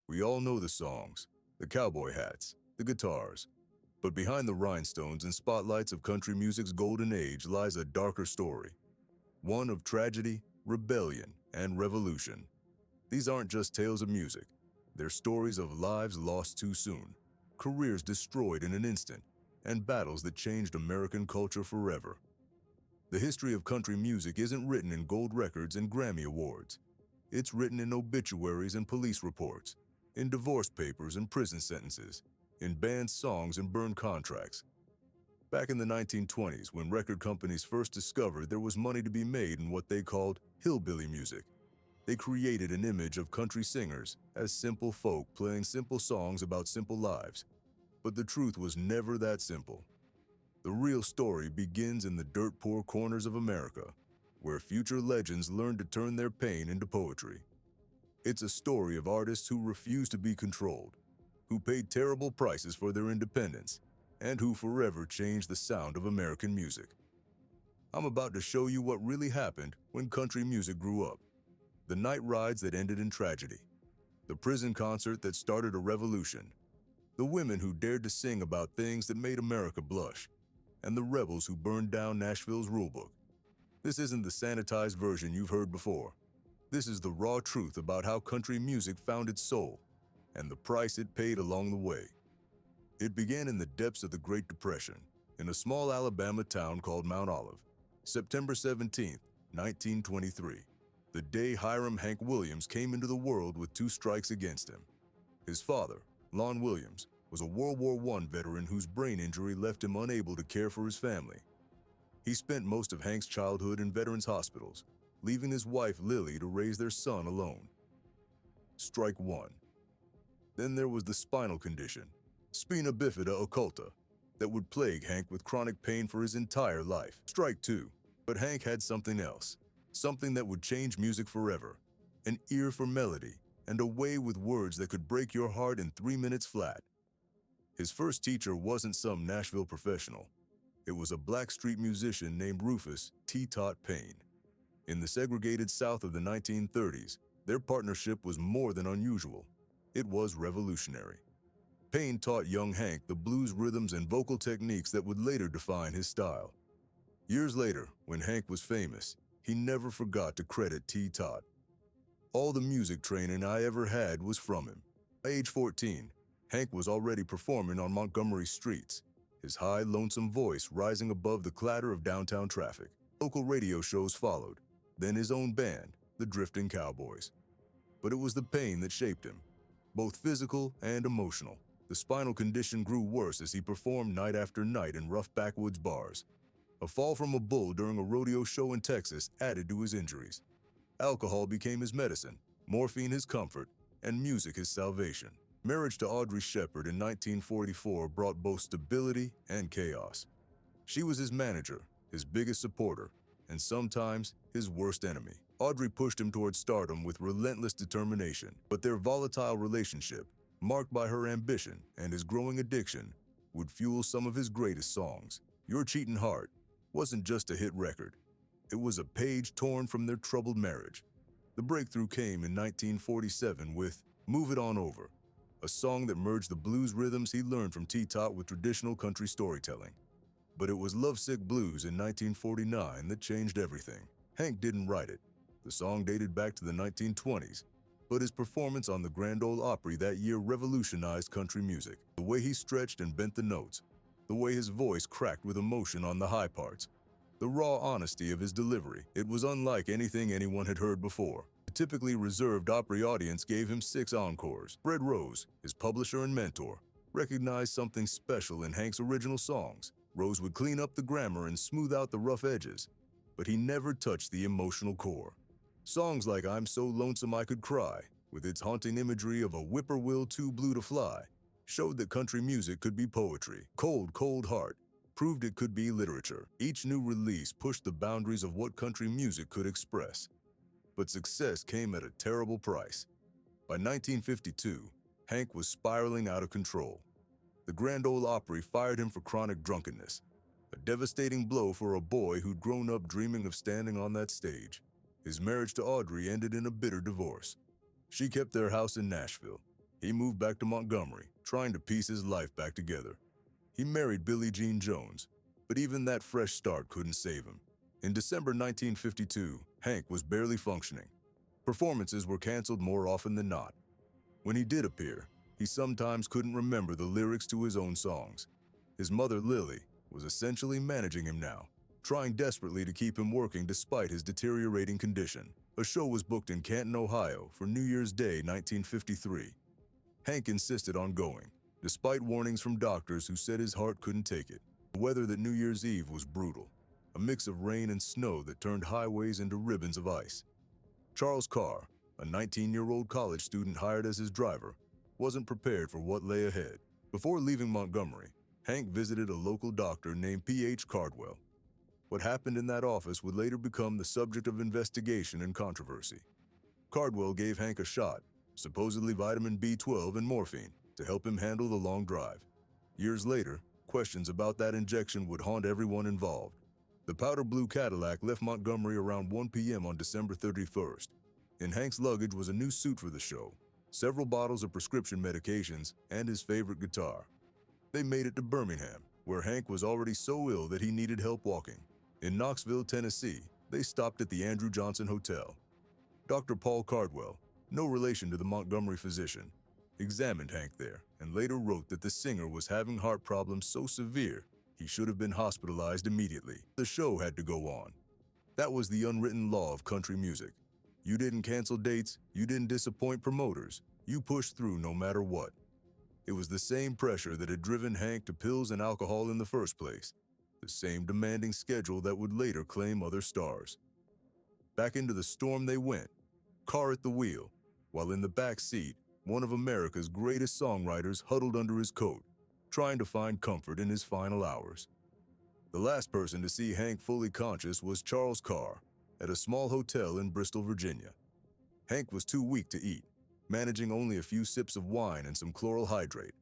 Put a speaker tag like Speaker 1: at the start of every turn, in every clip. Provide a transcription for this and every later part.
Speaker 1: We all know the songs, the cowboy hats, the guitars. But behind the rhinestones and spotlights of country music's golden age lies a darker story. One of tragedy, rebellion, and revolution. These aren't just tales of music. They're stories of lives lost too soon, careers destroyed in an instant, and battles that changed American culture forever. The history of country music isn't written in gold records and Grammy awards. It's written in obituaries and police reports, in divorce papers and prison sentences, in banned songs and burned contracts. Back in the 1920s, when record companies first discovered there was money to be made in what they called hillbilly music, they created an image of country singers as simple folk playing simple songs about simple lives. But the truth was never that simple. The real story begins in the dirt-poor corners of America, where future legends learned to turn their pain into poetry. It's a story of artists who refused to be controlled, who paid terrible prices for their independence, and who forever changed the sound of American music. I'm about to show you what really happened when country music grew up. The night rides that ended in tragedy. The prison concert that started a revolution. The women who dared to sing about things that made America blush. And the rebels who burned down Nashville's rulebook. This isn't the sanitized version you've heard before. This is the raw truth about how country music found its soul and the price it paid along the way. It began in the depths of the Great Depression, in a small Alabama town called Mount Olive, September 17, 1923, the day Hiram Hank Williams came into the world with 2 strikes against him. His father, Lon Williams, was a World War I veteran whose brain injury left him unable to care for his family. He spent most of Hank's childhood in veterans' hospitals, leaving his wife Lily to raise their son alone. Strike 1. Then there was the spinal condition, spina bifida occulta, that would plague Hank with chronic pain for his entire life. Strike 2. But Hank had something else, something that would change music forever, an ear for melody, and a way with words that could break your heart in 3 minutes flat. His first teacher wasn't some Nashville professional. It was a Blackstreet musician named Rufus T. Tot Payne. In the segregated South of the 1930s, their partnership was more than unusual. It was revolutionary. Payne taught young Hank the blues rhythms and vocal techniques that would later define his style. Years later, when Hank was famous, he never forgot to credit T. Tot. All the music training I ever had was from him. At age 14, Hank was already performing on Montgomery streets, his high, lonesome voice rising above the clatter of downtown traffic. Local radio shows followed, then his own band, the Drifting Cowboys. But it was the pain that shaped him, both physical and emotional. The spinal condition grew worse as he performed night after night in rough backwoods bars. A fall from a bull during a rodeo show in Texas added to his injuries. Alcohol became his medicine, morphine his comfort, and music his salvation. Marriage to Audrey Shepard in 1944 brought both stability and chaos. She was his manager, his biggest supporter, and sometimes his worst enemy. Audrey pushed him towards stardom with relentless determination, but their volatile relationship, marked by her ambition and his growing addiction, would fuel some of his greatest songs. Your Cheatin' Heart wasn't just a hit record. It was a page torn from their troubled marriage. The breakthrough came in 1947 with Move It On Over, a song that merged the blues rhythms he learned from T-Tot with traditional country storytelling. But it was Lovesick Blues in 1949 that changed everything. Hank didn't write it. The song dated back to the 1920s, but his performance on the Grand Ole Opry that year revolutionized country music. The way he stretched and bent the notes, the way his voice cracked with emotion on the high parts, the raw honesty of his delivery, it was unlike anything anyone had heard before. The typically reserved Opry audience gave him 6 encores. Fred Rose, his publisher and mentor, recognized something special in Hank's original songs. Rose would clean up the grammar and smooth out the rough edges, but he never touched the emotional core. Songs like I'm So Lonesome I Could Cry, with its haunting imagery of a whippoorwill too blue to fly, showed that country music could be poetry. Cold, Cold Heart proved it could be literature. Each new release pushed the boundaries of what country music could express. But success came at a terrible price. By 1952, Hank was spiraling out of control. The Grand Ole Opry fired him for chronic drunkenness, a devastating blow for a boy who'd grown up dreaming of standing on that stage. His marriage to Audrey ended in a bitter divorce. She kept their house in Nashville, He moved back to Montgomery, trying to piece his life back together. He married Billie Jean Jones, but even that fresh start couldn't save him. In December 1952, Hank was barely functioning. Performances were canceled more often than not. When he did appear, he sometimes couldn't remember the lyrics to his own songs. His mother, Lily, was essentially managing him now, trying desperately to keep him working despite his deteriorating condition. A show was booked in Canton, Ohio for New Year's Day 1953. Hank insisted on going, despite warnings from doctors who said his heart couldn't take it. The weather that New Year's Eve was brutal, a mix of rain and snow that turned highways into ribbons of ice. Charles Carr, a 19-year-old college student hired as his driver, wasn't prepared for what lay ahead. Before leaving Montgomery, Hank visited a local doctor named P.H. Cardwell. What happened in that office would later become the subject of investigation and controversy. Cardwell gave Hank a shot, supposedly vitamin B12 and morphine, to help him handle the long drive. Years later, questions about that injection would haunt everyone involved. The powder blue Cadillac left Montgomery around 1 p.m. on December 31st. In Hank's luggage was a new suit for the show, several bottles of prescription medications, and his favorite guitar. They made it to Birmingham, where Hank was already so ill that he needed help walking. In Knoxville, Tennessee, they stopped at the Andrew Johnson Hotel. Dr. Paul Cardwell, no relation to the Montgomery physician, examined Hank there and later wrote that the singer was having heart problems so severe he should have been hospitalized immediately. The show had to go on. That was the unwritten law of country music. You didn't cancel dates, you didn't disappoint promoters, you pushed through no matter what. It was the same pressure that had driven Hank to pills and alcohol in the first place, the same demanding schedule that would later claim other stars. Back into the storm they went, Carr at the wheel, while in the back seat, one of America's greatest songwriters huddled under his coat, trying to find comfort in his final hours. The last person to see Hank fully conscious was Charles Carr at a small hotel in Bristol, Virginia. Hank was too weak to eat, managing only a few sips of wine and some chloral hydrate,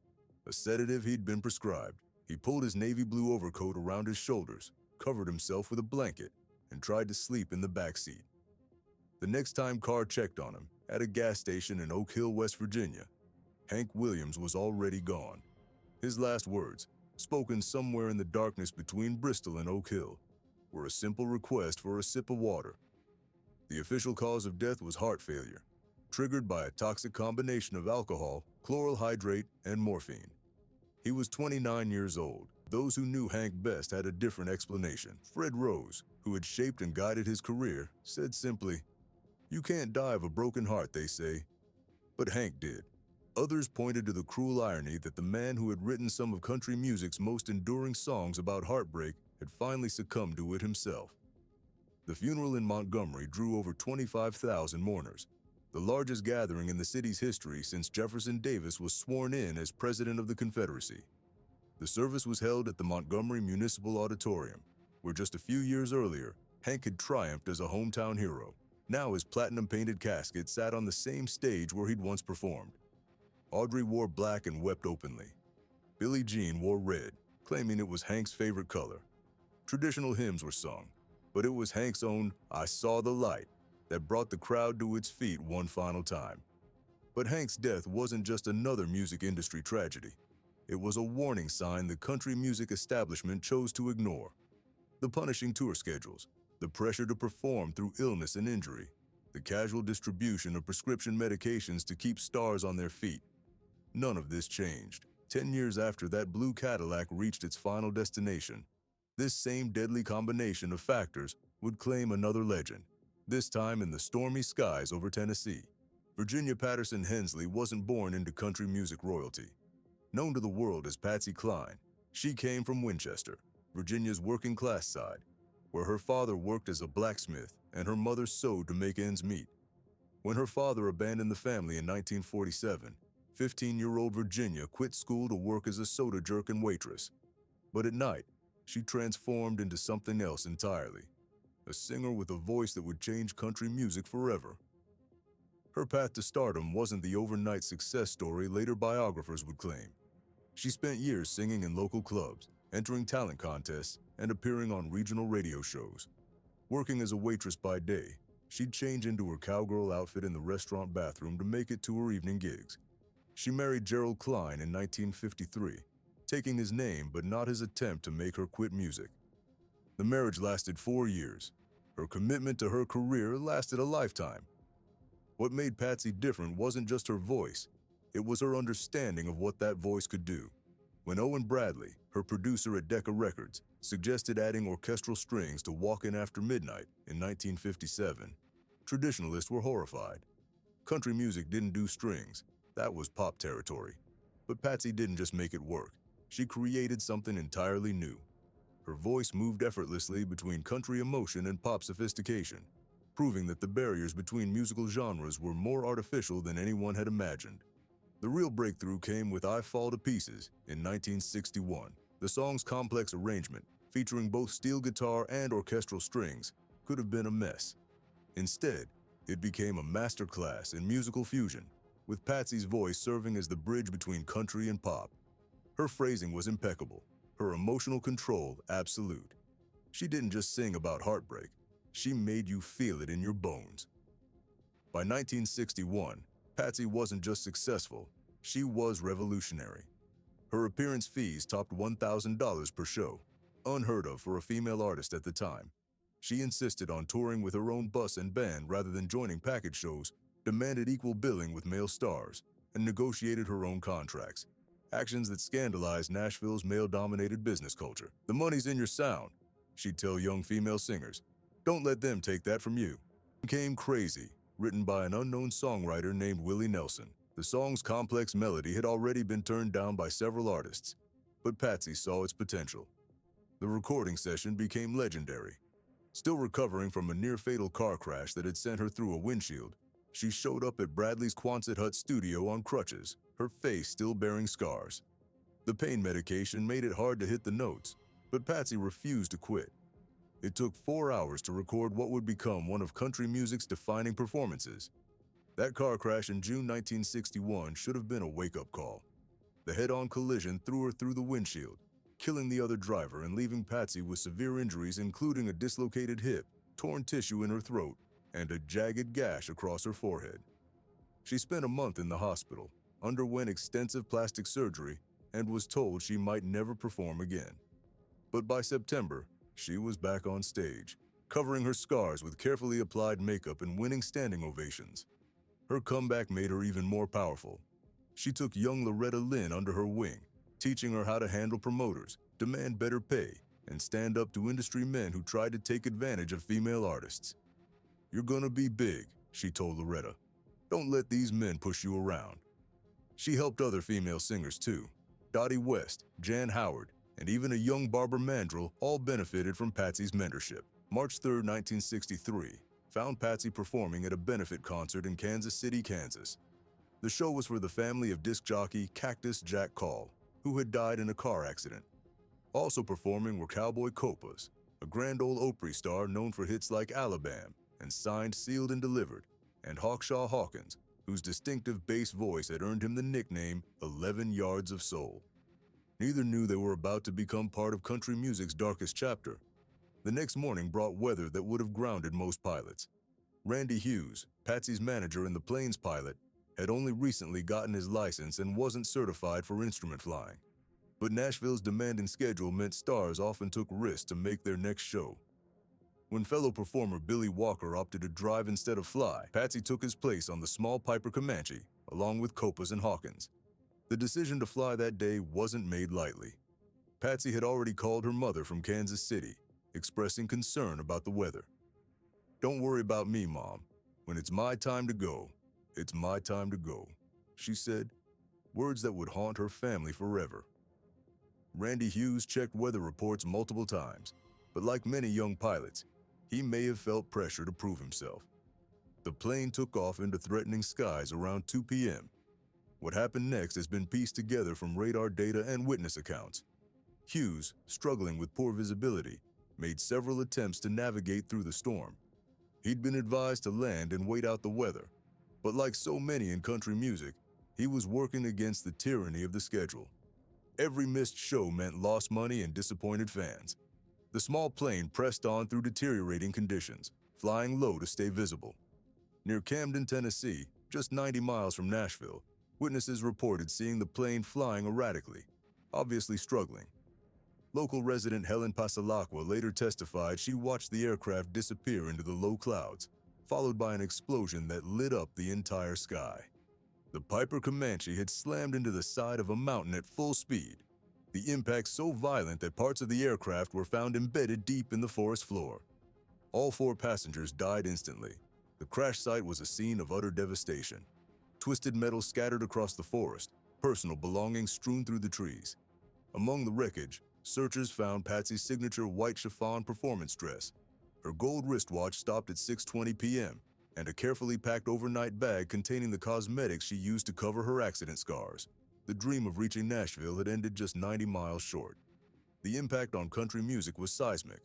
Speaker 1: a sedative he'd been prescribed. He pulled his navy blue overcoat around his shoulders, covered himself with a blanket, and tried to sleep in the back seat. The next time Carr checked on him, at a gas station in Oak Hill, West Virginia, Hank Williams was already gone. His last words, spoken somewhere in the darkness between Bristol and Oak Hill, were a simple request for a sip of water. The official cause of death was heart failure, triggered by a toxic combination of alcohol, chloral hydrate, and morphine. He was 29 years old. Those who knew Hank best had a different explanation. Fred Rose, who had shaped and guided his career, said simply, "You can't die of a broken heart, they say." But Hank did. Others pointed to the cruel irony that the man who had written some of country music's most enduring songs about heartbreak had finally succumbed to it himself. The funeral in Montgomery drew over 25,000 mourners, the largest gathering in the city's history since Jefferson Davis was sworn in as President of the Confederacy. The service was held at the Montgomery Municipal Auditorium, where just a few years earlier, Hank had triumphed as a hometown hero. Now his platinum-painted casket sat on the same stage where he'd once performed. Audrey wore black and wept openly. Billie Jean wore red, claiming it was Hank's favorite color. Traditional hymns were sung, but it was Hank's own "I Saw the Light" that brought the crowd to its feet one final time. But Hank's death wasn't just another music industry tragedy. It was a warning sign the country music establishment chose to ignore. The punishing tour schedules, the pressure to perform through illness and injury, the casual distribution of prescription medications to keep stars on their feet. None of this changed. 10 years after that blue Cadillac reached its final destination, this same deadly combination of factors would claim another legend, this time in the stormy skies over Tennessee. Virginia Patterson Hensley wasn't born into country music royalty. Known to the world as Patsy Cline, she came from Winchester, Virginia's working-class side, where her father worked as a blacksmith and her mother sewed to make ends meet. When her father abandoned the family in 1947, 15-year-old Virginia quit school to work as a soda jerk and waitress. But at night, she transformed into something else entirely, a singer with a voice that would change country music forever. Her path to stardom wasn't the overnight success story later biographers would claim. She spent years singing in local clubs, entering talent contests, and appearing on regional radio shows. Working as a waitress by day, she'd change into her cowgirl outfit in the restaurant bathroom to make it to her evening gigs. She married Gerald Klein in 1953, taking his name but not his attempt to make her quit music. The marriage lasted 4 years. Her commitment to her career lasted a lifetime. What made Patsy different wasn't just her voice, it was her understanding of what that voice could do. When Owen Bradley, her producer at Decca Records, suggested adding orchestral strings to Walkin' After Midnight in 1957, traditionalists were horrified. Country music didn't do strings, that was pop territory. But Patsy didn't just make it work, she created something entirely new. Her voice moved effortlessly between country emotion and pop sophistication, proving that the barriers between musical genres were more artificial than anyone had imagined. The real breakthrough came with I Fall to Pieces in 1961. The song's complex arrangement, featuring both steel guitar and orchestral strings, could have been a mess. Instead, it became a masterclass in musical fusion, with Patsy's voice serving as the bridge between country and pop. Her phrasing was impeccable, her emotional control absolute. She didn't just sing about heartbreak, she made you feel it in your bones. By 1961, Patsy wasn't just successful, she was revolutionary. Her appearance fees topped $1,000 per show, unheard of for a female artist at the time. She insisted on touring with her own bus and band rather than joining package shows, demanded equal billing with male stars, and negotiated her own contracts. Actions that scandalized Nashville's male-dominated business culture. "The money's in your sound," she'd tell young female singers. "Don't let them take that from you." Came Crazy, written by an unknown songwriter named Willie Nelson. The song's complex melody had already been turned down by several artists, but Patsy saw its potential. The recording session became legendary. Still recovering from a near-fatal car crash that had sent her through a windshield, she showed up at Bradley's Quonset hut studio on crutches, her face still bearing scars. The pain medication made it hard to hit the notes, but Patsy refused to quit. It took 4 hours to record what would become one of country music's defining performances. That car crash in June 1961 should have been a wake-up call. The head-on collision threw her through the windshield, killing the other driver and leaving Patsy with severe injuries including a dislocated hip, torn tissue in her throat, and a jagged gash across her forehead. She spent a month in the hospital, underwent extensive plastic surgery, and was told she might never perform again. But by September, she was back on stage, covering her scars with carefully applied makeup and winning standing ovations. Her comeback made her even more powerful. She took young Loretta Lynn under her wing, teaching her how to handle promoters, demand better pay, and stand up to industry men who tried to take advantage of female artists. "You're gonna be big," she told Loretta. "Don't let these men push you around." She helped other female singers too. Dottie West, Jan Howard, and even a young Barbara Mandrell all benefited from Patsy's mentorship. March 3, 1963, found Patsy performing at a benefit concert in Kansas City, Kansas. The show was for the family of disc jockey Cactus Jack Call, who had died in a car accident. Also performing were Cowboy Copas, a Grand Ole Opry star known for hits like Alabama and Signed, Sealed, and Delivered, and Hawkshaw Hawkins, whose distinctive bass voice had earned him the nickname 11 Yards of Soul. Neither knew they were about to become part of country music's darkest chapter. The next morning brought weather that would have grounded most pilots. Randy Hughes, Patsy's manager and the plane's pilot, had only recently gotten his license and wasn't certified for instrument flying. But Nashville's demanding schedule meant stars often took risks to make their next show. When fellow performer Billy Walker opted to drive instead of fly, Patsy took his place on the small Piper Comanche, along with Copas and Hawkins. The decision to fly that day wasn't made lightly. Patsy had already called her mother from Kansas City, expressing concern about the weather. "Don't worry about me, Mom. When it's my time to go, it's my time to go," she said, words that would haunt her family forever. Randy Hughes checked weather reports multiple times, but like many young pilots, he may have felt pressure to prove himself. The plane took off into threatening skies around 2 p.m. What happened next has been pieced together from radar data and witness accounts. Hughes, struggling with poor visibility, made several attempts to navigate through the storm. He'd been advised to land and wait out the weather, but like so many in country music, he was working against the tyranny of the schedule. Every missed show meant lost money and disappointed fans. The small plane pressed on through deteriorating conditions, flying low to stay visible. Near Camden, Tennessee, just 90 miles from Nashville, Witnesses reported seeing the plane flying erratically, obviously struggling. Local resident Helen Pasalacqua later testified she watched the aircraft disappear into the low clouds, followed by an explosion that lit up the entire sky. The Piper Comanche had slammed into the side of a mountain at full speed, the impact so violent that parts of the aircraft were found embedded deep in the forest floor. All 4 passengers died instantly. The crash site was a scene of utter devastation. Twisted metal scattered across the forest, personal belongings strewn through the trees. Among the wreckage, searchers found Patsy's signature white chiffon performance dress, her gold wristwatch stopped at 6:20 p.m., and a carefully packed overnight bag containing the cosmetics she used to cover her accident scars. The dream of reaching Nashville had ended just 90 miles short. The impact on country music was seismic.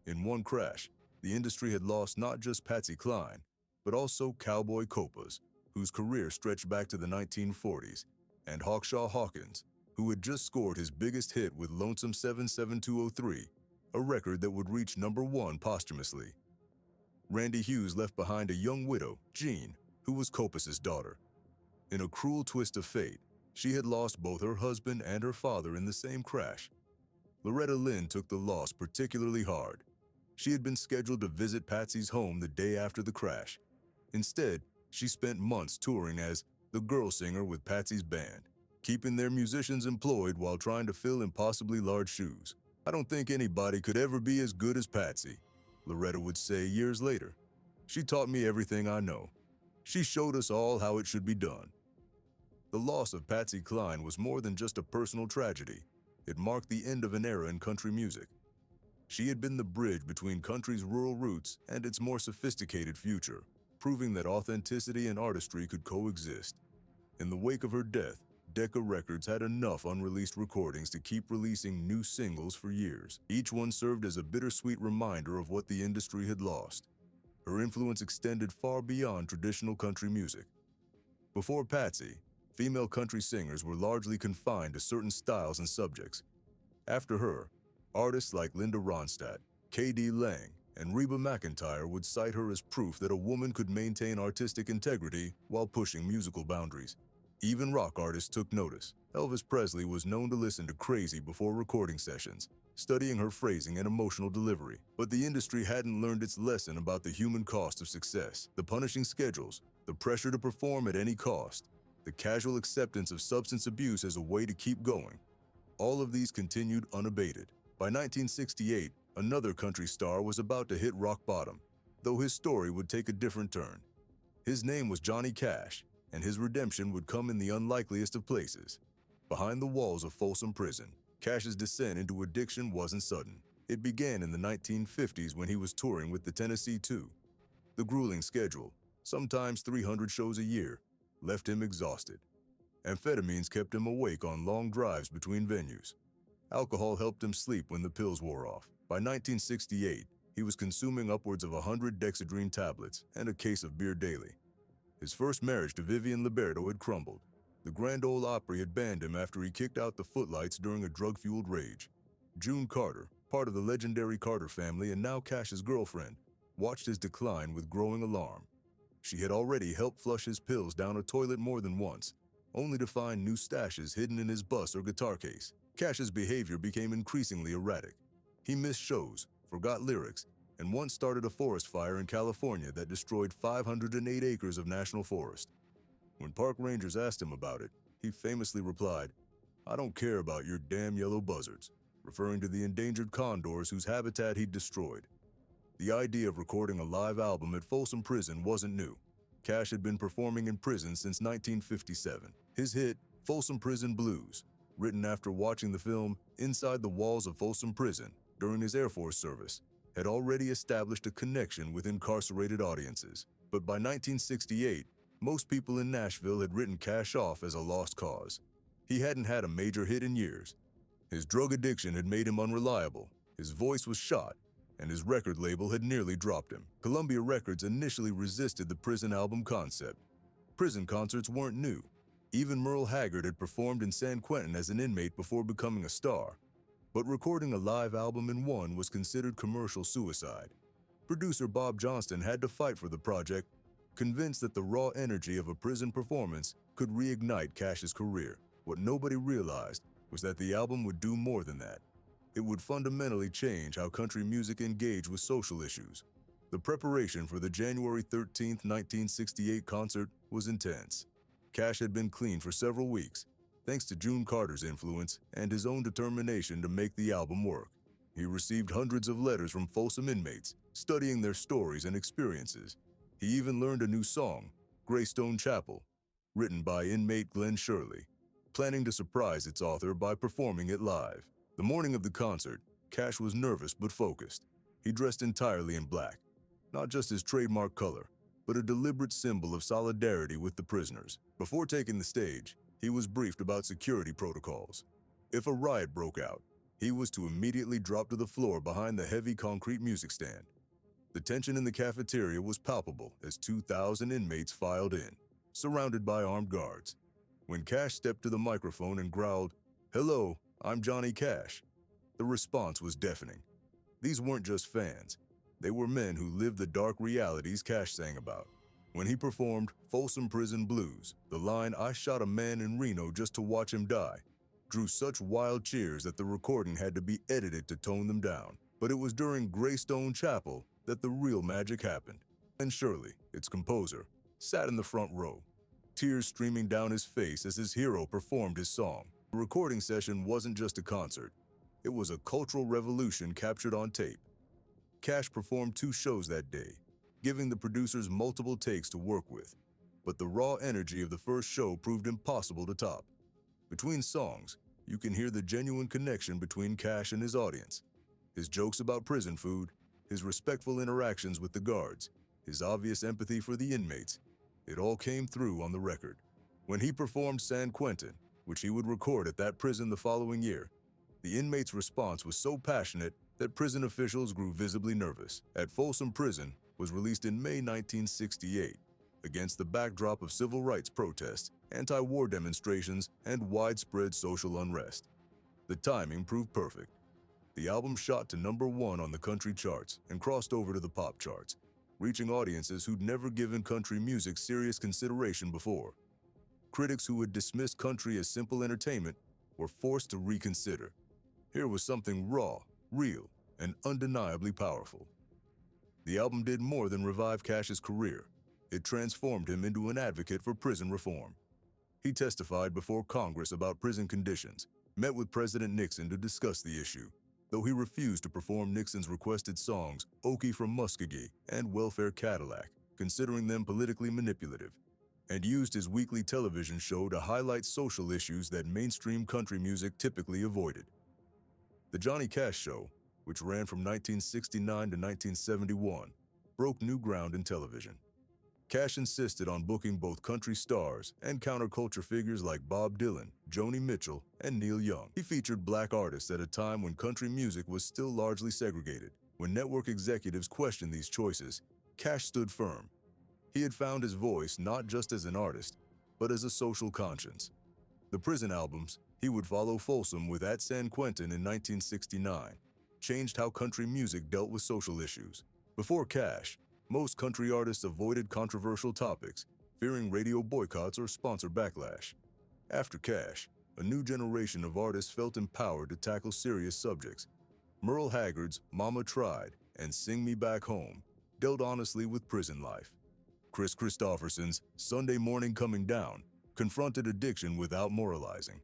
Speaker 1: In one crash, the industry had lost not just Patsy Cline, but also Cowboy Copas, whose career stretched back to the 1940s, and Hawkshaw Hawkins, who had just scored his biggest hit with Lonesome 77203, a record that would reach #1 posthumously. Randy Hughes left behind a young widow, Jean, who was Copas's daughter. In a cruel twist of fate, she had lost both her husband and her father in the same crash. Loretta Lynn took the loss particularly hard. She had been scheduled to visit Patsy's home the day after the crash. Instead, she spent months touring as the girl singer with Patsy's band, keeping their musicians employed while trying to fill impossibly large shoes. "I don't think anybody could ever be as good as Patsy," Loretta would say years later. "She taught me everything I know. She showed us all how it should be done." The loss of Patsy Cline was more than just a personal tragedy. It marked the end of an era in country music. She had been the bridge between country's rural roots and its more sophisticated future, proving that authenticity and artistry could coexist. In the wake of her death, Decca Records had enough unreleased recordings to keep releasing new singles for years. Each one served as a bittersweet reminder of what the industry had lost. Her influence extended far beyond traditional country music. Before Patsy, female country singers were largely confined to certain styles and subjects. After her, artists like Linda Ronstadt, K.D. Lang, and Reba McEntire would cite her as proof that a woman could maintain artistic integrity while pushing musical boundaries. Even rock artists took notice. Elvis Presley was known to listen to Crazy before recording sessions, studying her phrasing and emotional delivery. But the industry hadn't learned its lesson about the human cost of success, the punishing schedules, the pressure to perform at any cost, the casual acceptance of substance abuse as a way to keep going. All of these continued unabated. By 1968, another country star was about to hit rock bottom, though his story would take a different turn. His name was Johnny Cash, and his redemption would come in the unlikeliest of places. Behind the walls of Folsom Prison, Cash's descent into addiction wasn't sudden. It began in the 1950s when he was touring with the Tennessee Two. The grueling schedule, sometimes 300 shows a year, left him exhausted. Amphetamines kept him awake on long drives between venues. Alcohol helped him sleep when the pills wore off. By 1968, he was consuming upwards of 100 dexedrine tablets and a case of beer daily. His first marriage to Vivian Liberto had crumbled. The Grand Ole Opry had banned him after he kicked out the Footlights during a drug-fueled rage. June Carter, part of the legendary Carter family and now Cash's girlfriend, watched his decline with growing alarm. She had already helped flush his pills down a toilet more than once, only to find new stashes hidden in his bus or guitar case. Cash's behavior became increasingly erratic. He missed shows, forgot lyrics, and once started a forest fire in California that destroyed 508 acres of national forest. When park rangers asked him about it, he famously replied, "I don't care about your damn yellow buzzards," referring to the endangered condors whose habitat he'd destroyed. The idea of recording a live album at Folsom Prison wasn't new. Cash had been performing in prison since 1957. His hit, Folsom Prison Blues, written after watching the film Inside the Walls of Folsom Prison during his Air Force service, had already established a connection with incarcerated audiences. But by 1968, most people in Nashville had written Cash off as a lost cause. He hadn't had a major hit in years. His drug addiction had made him unreliable, his voice was shot, and his record label had nearly dropped him. Columbia Records initially resisted the prison album concept. Prison concerts weren't new. Even Merle Haggard had performed in San Quentin as an inmate before becoming a star. But recording a live album in one was considered commercial suicide. Producer Bob Johnston had to fight for the project, convinced that the raw energy of a prison performance could reignite Cash's career. What nobody realized was that the album would do more than that. It would fundamentally change how country music engaged with social issues. The preparation for the January 13, 1968 concert was intense. Cash had been clean for several weeks, thanks to June Carter's influence and his own determination to make the album work. He received hundreds of letters from Folsom inmates, studying their stories and experiences. He even learned a new song, Greystone Chapel, written by inmate Glenn Shirley, planning to surprise its author by performing it live. The morning of the concert, Cash was nervous but focused. He dressed entirely in black, not just his trademark color, but a deliberate symbol of solidarity with the prisoners. Before taking the stage, he was briefed about security protocols. If a riot broke out, he was to immediately drop to the floor behind the heavy concrete music stand. The tension in the cafeteria was palpable as 2,000 inmates filed in, surrounded by armed guards. When Cash stepped to the microphone and growled, "Hello, I'm Johnny Cash," the response was deafening. These weren't just fans. They were men who lived the dark realities Cash sang about. When he performed Folsom Prison Blues, the line, "I shot a man in Reno just to watch him die," drew such wild cheers that the recording had to be edited to tone them down. But it was during Greystone Chapel that the real magic happened. And Shirley, its composer, sat in the front row, tears streaming down his face as his hero performed his song. The recording session wasn't just a concert. It was a cultural revolution captured on tape. Cash performed 2 shows that day, giving the producers multiple takes to work with. But the raw energy of the first show proved impossible to top. Between songs, you can hear the genuine connection between Cash and his audience. His jokes about prison food, his respectful interactions with the guards, his obvious empathy for the inmates, it all came through on the record. When he performed San Quentin, which he would record at that prison the following year, the inmates' response was so passionate that prison officials grew visibly nervous. At Folsom Prison was released in May 1968, against the backdrop of civil rights protests, anti-war demonstrations, and widespread social unrest. The timing proved perfect. The album shot to #1 on the country charts and crossed over to the pop charts, reaching audiences who'd never given country music serious consideration before. Critics who had dismissed country as simple entertainment were forced to reconsider. Here was something raw, real, and undeniably powerful. The album did more than revive Cash's career. It transformed him into an advocate for prison reform. He testified before Congress about prison conditions, met with President Nixon to discuss the issue, though he refused to perform Nixon's requested songs, Okie from Muskogee and Welfare Cadillac, considering them politically manipulative, and used his weekly television show to highlight social issues that mainstream country music typically avoided. The Johnny Cash Show, which ran from 1969 to 1971, broke new ground in television. Cash insisted on booking both country stars and counterculture figures like Bob Dylan, Joni Mitchell, and Neil Young. He featured black artists at a time when country music was still largely segregated. When network executives questioned these choices, Cash stood firm. He had found his voice not just as an artist, but as a social conscience. The prison albums, he would follow Folsom with At San Quentin in 1969, changed how country music dealt with social issues. Before Cash, most country artists avoided controversial topics, fearing radio boycotts or sponsor backlash. After Cash, a new generation of artists felt empowered to tackle serious subjects. Merle Haggard's Mama Tried and Sing Me Back Home dealt honestly with prison life. Chris Christopherson's Sunday Morning Coming Down confronted addiction without moralizing.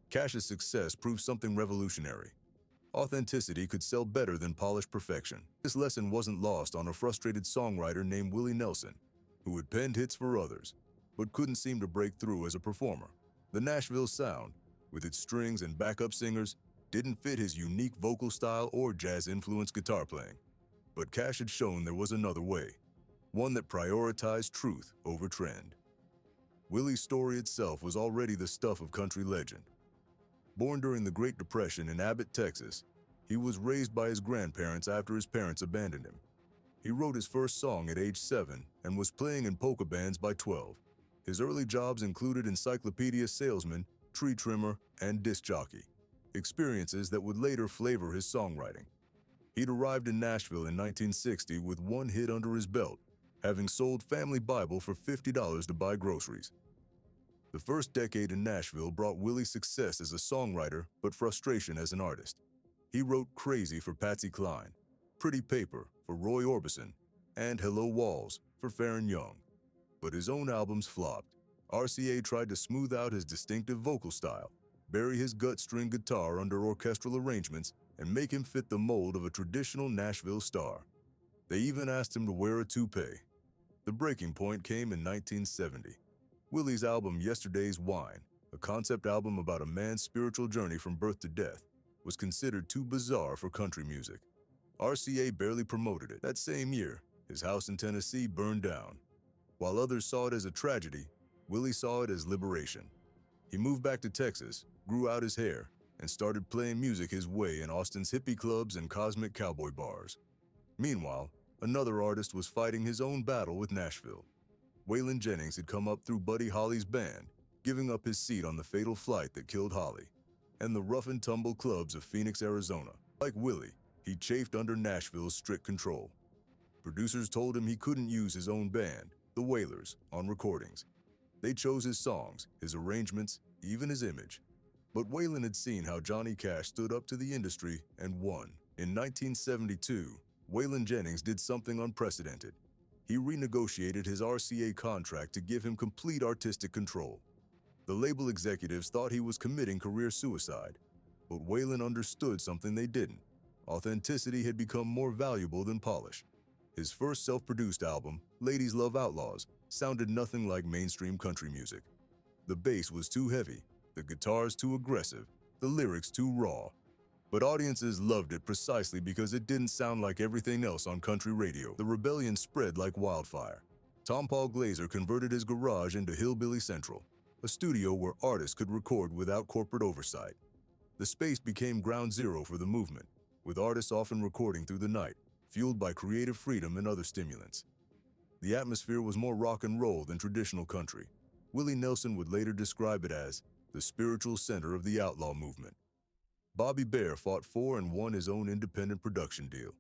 Speaker 1: Cash's success proved something revolutionary. Authenticity could sell better than polished perfection. This lesson wasn't lost on a frustrated songwriter named Willie Nelson, who had penned hits for others, but couldn't seem to break through as a performer. The Nashville sound, with its strings and backup singers, didn't fit his unique vocal style or jazz-influenced guitar playing. But Cash had shown there was another way, one that prioritized truth over trend. Willie's story itself was already the stuff of country legend. Born during the Great Depression in Abbott, Texas, he was raised by his grandparents after his parents abandoned him. He wrote his first song at age 7 and was playing in polka bands by 12. His early jobs included encyclopedia salesman, tree trimmer, and disc jockey, experiences that would later flavor his songwriting. He'd arrived in Nashville in 1960 with one hit under his belt, having sold Family Bible for $50 to buy groceries. The first decade in Nashville brought Willie success as a songwriter, but frustration as an artist. He wrote Crazy for Patsy Cline, Pretty Paper for Roy Orbison, and Hello Walls for Farron Young. But his own albums flopped. RCA tried to smooth out his distinctive vocal style, bury his gut string guitar under orchestral arrangements, and make him fit the mold of a traditional Nashville star. They even asked him to wear a toupee. The breaking point came in 1970. Willie's album Yesterday's Wine, a concept album about a man's spiritual journey from birth to death, was considered too bizarre for country music. RCA barely promoted it. That same year, his house in Tennessee burned down. While others saw it as a tragedy, Willie saw it as liberation. He moved back to Texas, grew out his hair, and started playing music his way in Austin's hippie clubs and cosmic cowboy bars. Meanwhile, another artist was fighting his own battle with Nashville. Waylon Jennings had come up through Buddy Holly's band, giving up his seat on the fatal flight that killed Holly, and the rough-and-tumble clubs of Phoenix, Arizona. Like Willie, he chafed under Nashville's strict control. Producers told him he couldn't use his own band, the Wailers, on recordings. They chose his songs, his arrangements, even his image. But Waylon had seen how Johnny Cash stood up to the industry and won. In 1972, Waylon Jennings did something unprecedented. He renegotiated his RCA contract to give him complete artistic control. The label executives thought he was committing career suicide, but Waylon understood something they didn't. Authenticity had become more valuable than polish. His first self-produced album, Ladies Love Outlaws, sounded nothing like mainstream country music. The bass was too heavy, the guitars too aggressive, the lyrics too raw. But audiences loved it precisely because it didn't sound like everything else on country radio. The rebellion spread like wildfire. Tom Paul Glaser converted his garage into Hillbilly Central, a studio where artists could record without corporate oversight. The space became ground zero for the movement, with artists often recording through the night, fueled by creative freedom and other stimulants. The atmosphere was more rock and roll than traditional country. Willie Nelson would later describe it as the spiritual center of the outlaw movement. Bobby Bare fought for and won his own independent production deal.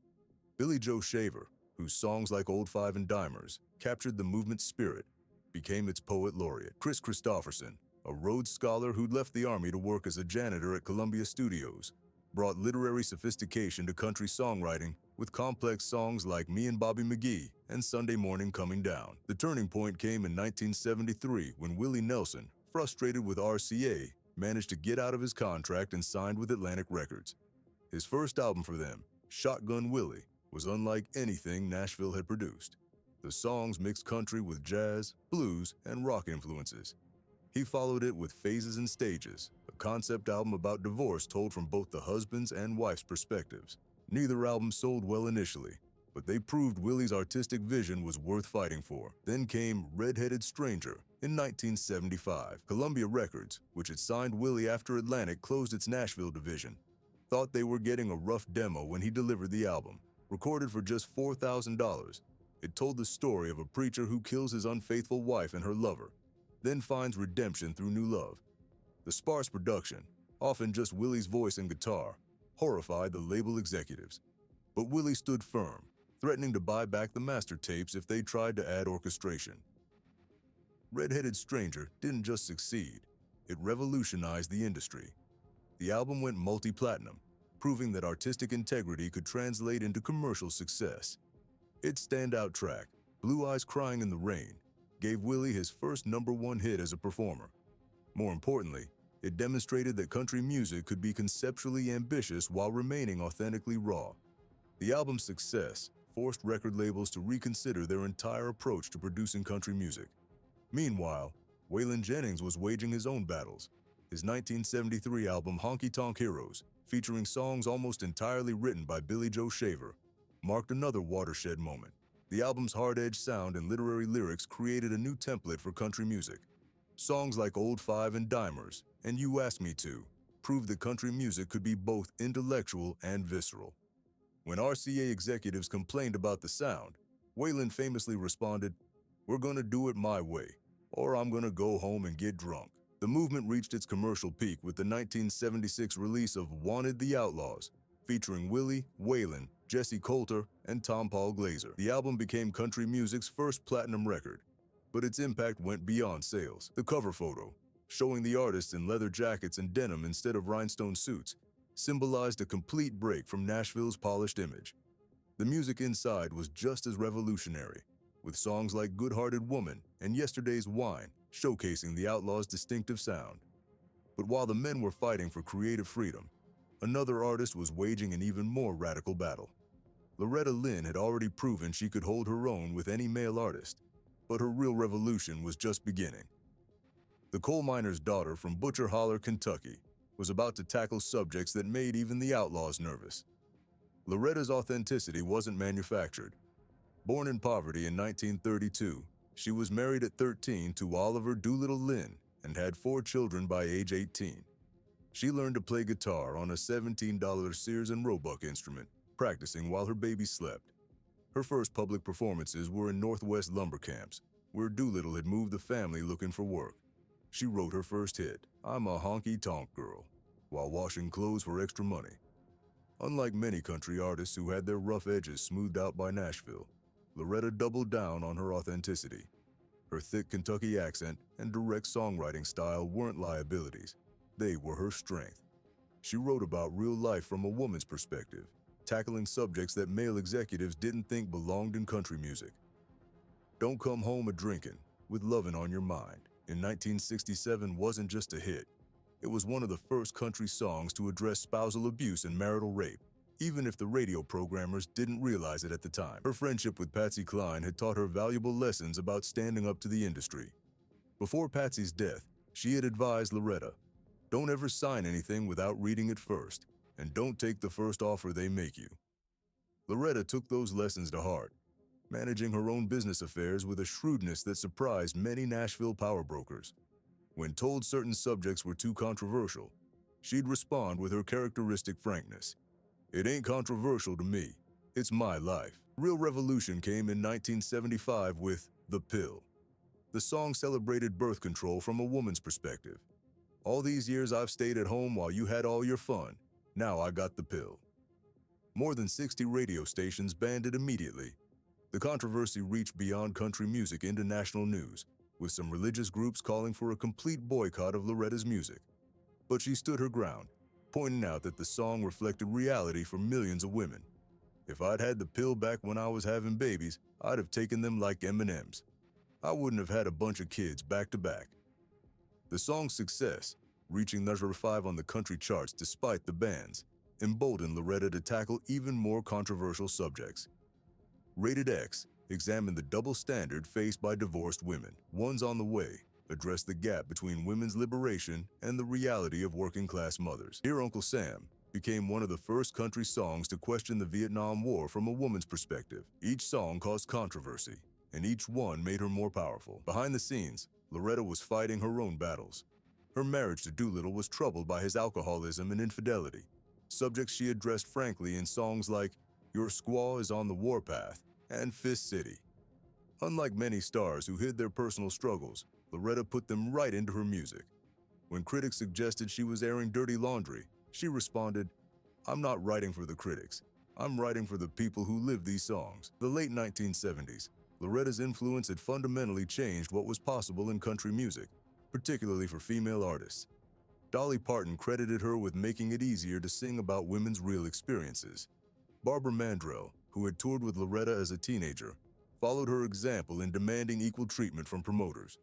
Speaker 1: Billy Joe Shaver, whose songs like Old Five and Dimers captured the movement's spirit, became its poet laureate. Chris Christopherson, a Rhodes Scholar who'd left the Army to work as a janitor at Columbia Studios, brought literary sophistication to country songwriting with complex songs like Me and Bobby McGee and Sunday Morning Coming Down. The turning point came in 1973 when Willie Nelson, frustrated with RCA, managed to get out of his contract and signed with Atlantic Records. His first album for them, Shotgun Willie, was unlike anything Nashville had produced. The songs mixed country with jazz, blues, and rock influences. He followed it with Phases and Stages, a concept album about divorce told from both the husband's and wife's perspectives. Neither album sold well initially, but they proved Willie's artistic vision was worth fighting for. Then came Red-Headed Stranger in 1975. Columbia Records, which had signed Willie after Atlantic closed its Nashville division, thought they were getting a rough demo when he delivered the album. Recorded for just $4,000, it told the story of a preacher who kills his unfaithful wife and her lover, then finds redemption through new love. The sparse production, often just Willie's voice and guitar, horrified the label executives. But Willie stood firm, threatening to buy back the master tapes if they tried to add orchestration. Red-Headed Stranger didn't just succeed, it revolutionized the industry. The album went multi-platinum, proving that artistic integrity could translate into commercial success. Its standout track, Blue Eyes Crying in the Rain, gave Willie his first #1 hit as a performer. More importantly, it demonstrated that country music could be conceptually ambitious while remaining authentically raw. The album's success forced record labels to reconsider their entire approach to producing country music. Meanwhile, Waylon Jennings was waging his own battles. His 1973 album Honky Tonk Heroes, featuring songs almost entirely written by Billy Joe Shaver, marked another watershed moment. The album's hard-edged sound and literary lyrics created a new template for country music. Songs like Old Five and Dimers and You Asked Me To proved that country music could be both intellectual and visceral. When RCA executives complained about the sound, Waylon famously responded, "We're gonna do it my way, or I'm gonna go home and get drunk." The movement reached its commercial peak with the 1976 release of Wanted the Outlaws, featuring Willie, Waylon, Jesse Coulter, and Tom Paul Glazer. The album became country music's first platinum record, but its impact went beyond sales. The cover photo, showing the artists in leather jackets and denim instead of rhinestone suits, symbolized a complete break from Nashville's polished image. The music inside was just as revolutionary, with songs like Good-Hearted Woman and Yesterday's Wine showcasing the Outlaw's distinctive sound. But while the men were fighting for creative freedom, another artist was waging an even more radical battle. Loretta Lynn had already proven she could hold her own with any male artist, but her real revolution was just beginning. The coal miner's daughter from Butcher Holler, Kentucky, was about to tackle subjects that made even the Outlaws nervous. Loretta's authenticity wasn't manufactured. Born in poverty in 1932, she was married at 13 to Oliver Doolittle Lynn and had 4 children by age 18. She learned to play guitar on a $17 Sears and Roebuck instrument, practicing while her baby slept. Her first public performances were in Northwest lumber camps, where Doolittle had moved the family looking for work. She wrote her first hit, "I'm a honky-tonk girl," while washing clothes for extra money. Unlike many country artists who had their rough edges smoothed out by Nashville, Loretta doubled down on her authenticity. Her thick Kentucky accent and direct songwriting style weren't liabilities. They were her strength. She wrote about real life from a woman's perspective, tackling subjects that male executives didn't think belonged in country music. Don't Come Home a-Drinkin' with Lovin' on Your Mind in 1967 wasn't just a hit. It was one of the first country songs to address spousal abuse and marital rape, even if the radio programmers didn't realize it at the time. Her friendship with Patsy Cline had taught her valuable lessons about standing up to the industry. Before Patsy's death, she had advised Loretta, "Don't ever sign anything without reading it first, and don't take the first offer they make you." Loretta took those lessons to heart, managing her own business affairs with a shrewdness that surprised many Nashville power brokers. When told certain subjects were too controversial, she'd respond with her characteristic frankness, "It ain't controversial to me. It's my life." Real revolution came in 1975 with "The Pill." The song celebrated birth control from a woman's perspective. "All these years I've stayed at home while you had all your fun. Now I got the pill." More than 60 radio stations banned it immediately. The controversy reached beyond country music into national news, with some religious groups calling for a complete boycott of Loretta's music. But she stood her ground, pointing out that the song reflected reality for millions of women. "If I'd had the pill back when I was having babies, I'd have taken them like M&Ms. I wouldn't have had a bunch of kids back to back." The song's success, reaching number 5 on the country charts despite the bans, emboldened Loretta to tackle even more controversial subjects. Rated X examined the double standard faced by divorced women. One's on the Way addressed the gap between women's liberation and the reality of working-class mothers. Dear Uncle Sam became one of the first country songs to question the Vietnam War from a woman's perspective. Each song caused controversy, and each one made her more powerful. Behind the scenes, Loretta was fighting her own battles. Her marriage to Doolittle was troubled by his alcoholism and infidelity, subjects she addressed frankly in songs like "Your Squaw is on the Warpath" and "Fist City." Unlike many stars who hid their personal struggles, Loretta put them right into her music. When critics suggested she was airing dirty laundry, she responded, "I'm not writing for the critics. I'm writing for the people who live these songs." The late 1970s, Loretta's influence had fundamentally changed what was possible in country music, particularly for female artists. Dolly Parton credited her with making it easier to sing about women's real experiences. Barbara Mandrell, who had toured with Loretta as a teenager, followed her example in demanding equal treatment from promoters.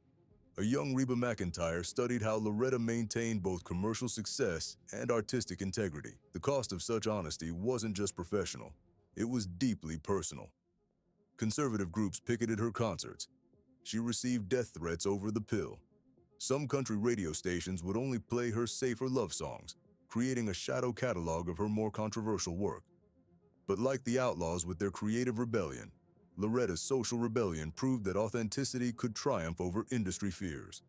Speaker 1: A young Reba McEntire studied how Loretta maintained both commercial success and artistic integrity. The cost of such honesty wasn't just professional, it was deeply personal. Conservative groups picketed her concerts. She received death threats over the pill. Some country radio stations would only play her safer love songs, creating a shadow catalog of her more controversial work. But like the Outlaws with their creative rebellion, Loretta's social rebellion proved that authenticity could triumph over industry fears.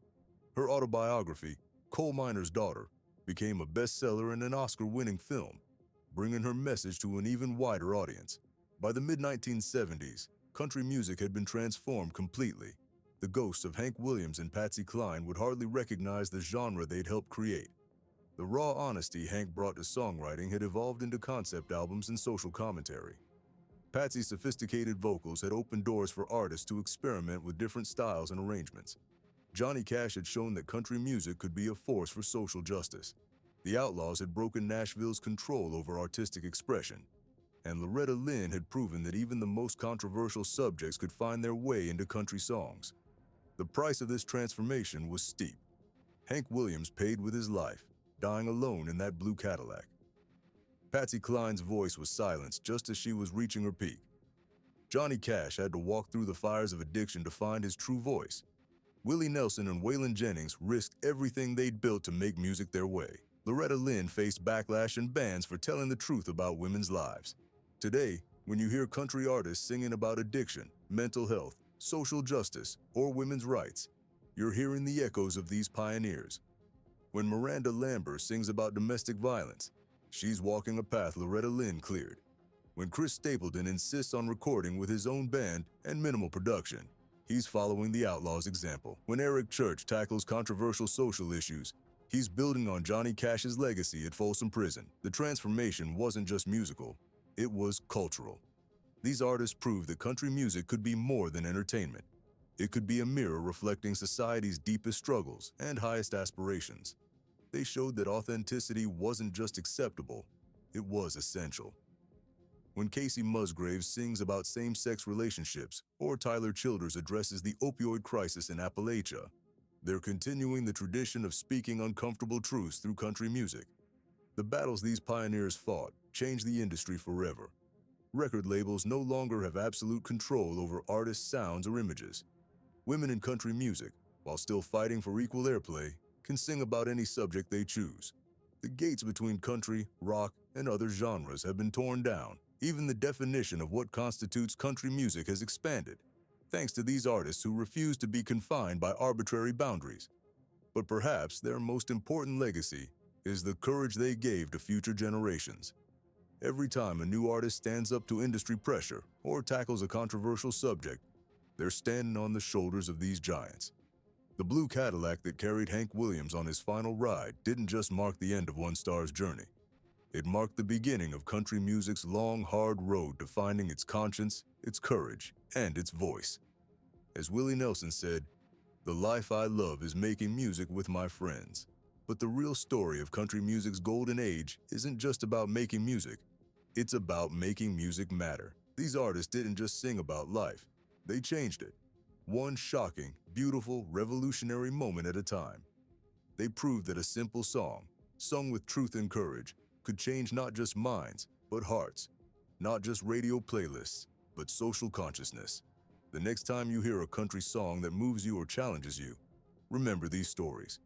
Speaker 1: Her autobiography, Coal Miner's Daughter, became a bestseller and an Oscar-winning film, bringing her message to an even wider audience. By the mid-1970s, country music had been transformed completely. The ghosts of Hank Williams and Patsy Cline would hardly recognize the genre they'd helped create. The raw honesty Hank brought to songwriting had evolved into concept albums and social commentary. Patsy's sophisticated vocals had opened doors for artists to experiment with different styles and arrangements. Johnny Cash had shown that country music could be a force for social justice. The Outlaws had broken Nashville's control over artistic expression. And Loretta Lynn had proven that even the most controversial subjects could find their way into country songs. The price of this transformation was steep. Hank Williams paid with his life, dying alone in that blue Cadillac. Patsy Cline's voice was silenced just as she was reaching her peak. Johnny Cash had to walk through the fires of addiction to find his true voice. Willie Nelson and Waylon Jennings risked everything they'd built to make music their way. Loretta Lynn faced backlash and bans for telling the truth about women's lives. Today, when you hear country artists singing about addiction, mental health, social justice, or women's rights, you're hearing the echoes of these pioneers. When Miranda Lambert sings about domestic violence, she's walking a path Loretta Lynn cleared. When Chris Stapleton insists on recording with his own band and minimal production, he's following the Outlaws' example. When Eric Church tackles controversial social issues, he's building on Johnny Cash's legacy at Folsom Prison. The transformation wasn't just musical, it was cultural. These artists proved that country music could be more than entertainment. It could be a mirror reflecting society's deepest struggles and highest aspirations. They showed that authenticity wasn't just acceptable, it was essential. When Casey Musgraves sings about same-sex relationships or Tyler Childers addresses the opioid crisis in Appalachia, they're continuing the tradition of speaking uncomfortable truths through country music. The battles these pioneers fought changed the industry forever. Record labels no longer have absolute control over artists' sounds or images. Women in country music, while still fighting for equal airplay, can sing about any subject they choose. The gates between country, rock, and other genres have been torn down. Even the definition of what constitutes country music has expanded, thanks to these artists who refuse to be confined by arbitrary boundaries. But perhaps their most important legacy is the courage they gave to future generations. Every time a new artist stands up to industry pressure or tackles a controversial subject, they're standing on the shoulders of these giants. The blue Cadillac that carried Hank Williams on his final ride didn't just mark the end of one star's journey. It marked the beginning of country music's long, hard road to finding its conscience, its courage, and its voice. As Willie Nelson said, "The life I love is making music with my friends." But the real story of country music's golden age isn't just about making music. It's about making music matter. These artists didn't just sing about life. They changed it. One shocking, beautiful, revolutionary moment at a time. They proved that a simple song, sung with truth and courage, could change not just minds, but hearts. Not just radio playlists, but social consciousness. The next time you hear a country song that moves you or challenges you, remember these stories.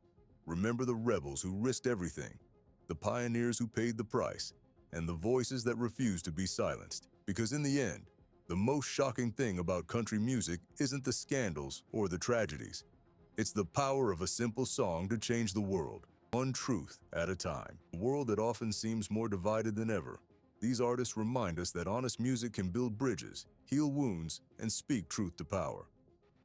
Speaker 1: Remember the rebels who risked everything, the pioneers who paid the price, and the voices that refused to be silenced. Because in the end, the most shocking thing about country music isn't the scandals or the tragedies. It's the power of a simple song to change the world, one truth at a time. A world that often seems more divided than ever. These artists remind us that honest music can build bridges, heal wounds, and speak truth to power.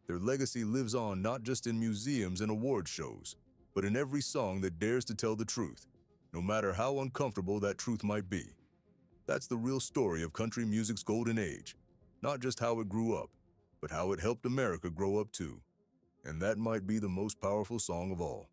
Speaker 1: Their legacy lives on not just in museums and award shows, but in every song that dares to tell the truth, no matter how uncomfortable that truth might be. That's the real story of country music's golden age. Not just how it grew up, but how it helped America grow up too. And that might be the most powerful song of all.